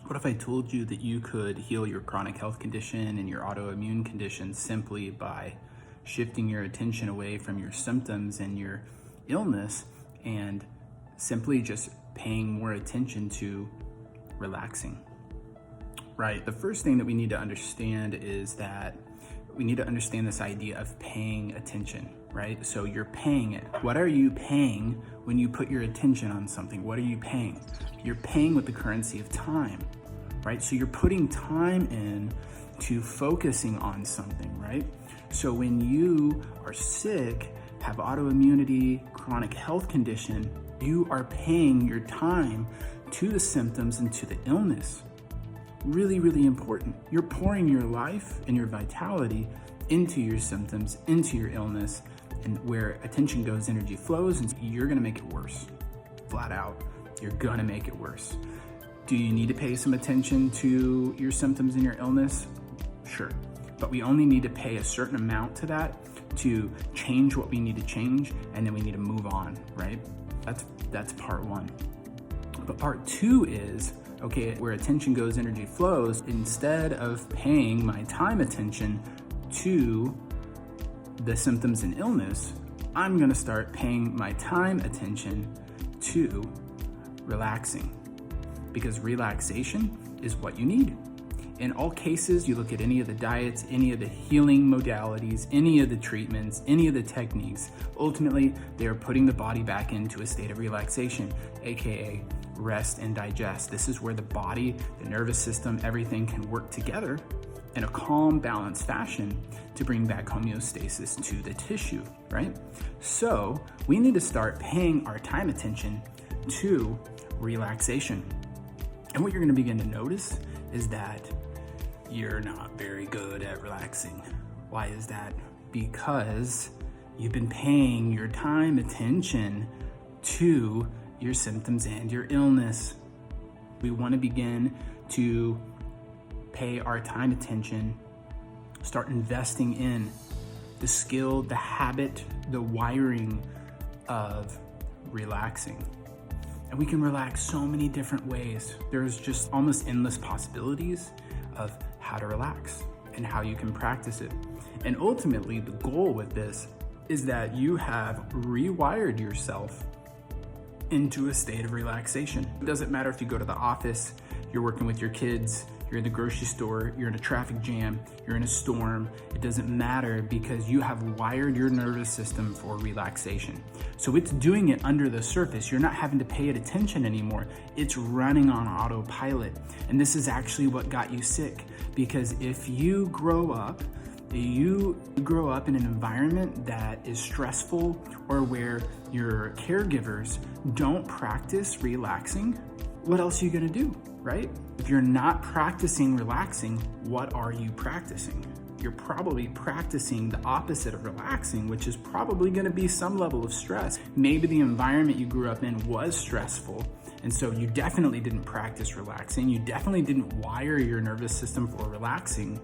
What if I told you that you could heal your chronic health condition and your autoimmune condition simply by shifting your attention away from your symptoms and your illness and simply just paying more attention to relaxing? Right. The first thing that we need to understand is that we need to understand this idea of paying attention, right? So you're paying it. What are you paying when you put your attention on something? What are you paying? You're paying with the currency of time, right? So you're putting time in to focusing on something, right? So when you are sick, have autoimmunity, chronic health condition, you are paying your time to the symptoms and to the illness. Really, really important. You're pouring your life and your vitality into your symptoms, into your illness, and where attention goes, energy flows, and you're gonna make it worse. Flat out, you're gonna make it worse. Do you need to pay some attention to your symptoms and your illness? Sure, but we only need to pay a certain amount to that to change what we need to change, and then we need to move on, right? That's part one. But part two is, okay, where attention goes, energy flows. Instead of paying my time attention to the symptoms and illness, I'm gonna start paying my time attention to relaxing, because relaxation is what you need. In all cases, you look at any of the diets, any of the healing modalities, any of the treatments, any of the techniques, ultimately, they are putting the body back into a state of relaxation, AKA rest and digest. This is where the body, the nervous system, everything can work together in a calm, balanced fashion to bring back homeostasis to the tissue, right? So we need to start paying our time attention to relaxation. And what you're gonna begin to notice is that you're not very good at relaxing. Why is that? Because you've been paying your time attention to your symptoms and your illness. We want to begin to pay our time attention, start investing in the skill, the habit, the wiring of relaxing. And we can relax so many different ways. There's just almost endless possibilities of how to relax and how you can practice it. And ultimately, the goal with this is that you have rewired yourself into a state of relaxation. It doesn't matter if you go to the office, you're working with your kids, you're in the grocery store, you're in a traffic jam, you're in a storm. It doesn't matter, because you have wired your nervous system for relaxation. So it's doing it under the surface. You're not having to pay it attention anymore. It's running on autopilot. And this is actually what got you sick, because if you grow up in an environment that is stressful, or where your caregivers don't practice relaxing, what else are you gonna do, right? If you're not practicing relaxing, what are you practicing? You're probably practicing the opposite of relaxing, which is probably gonna be some level of stress. Maybe the environment you grew up in was stressful, and so you definitely didn't practice relaxing. You definitely didn't wire your nervous system for relaxing.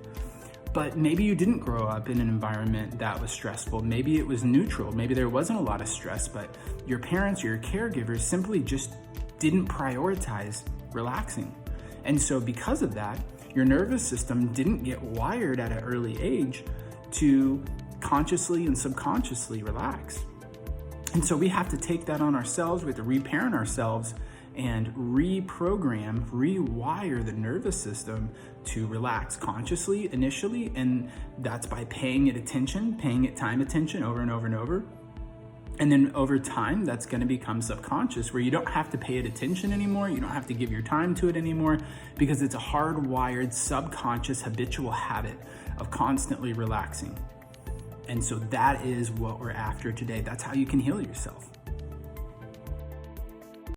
But maybe you didn't grow up in an environment that was stressful. Maybe it was neutral. Maybe there wasn't a lot of stress, but your parents or your caregivers simply just didn't prioritize relaxing. And so because of that, your nervous system didn't get wired at an early age to consciously and subconsciously relax. And so we have to take that on ourselves. We have to reparent ourselves and reprogram, rewire the nervous system to relax consciously initially. And that's by paying it attention, paying it time attention over and over and over. And then over time, that's gonna become subconscious, where you don't have to pay it attention anymore. You don't have to give your time to it anymore, because it's a hardwired, subconscious, habitual habit of constantly relaxing. And so that is what we're after today. That's how you can heal yourself.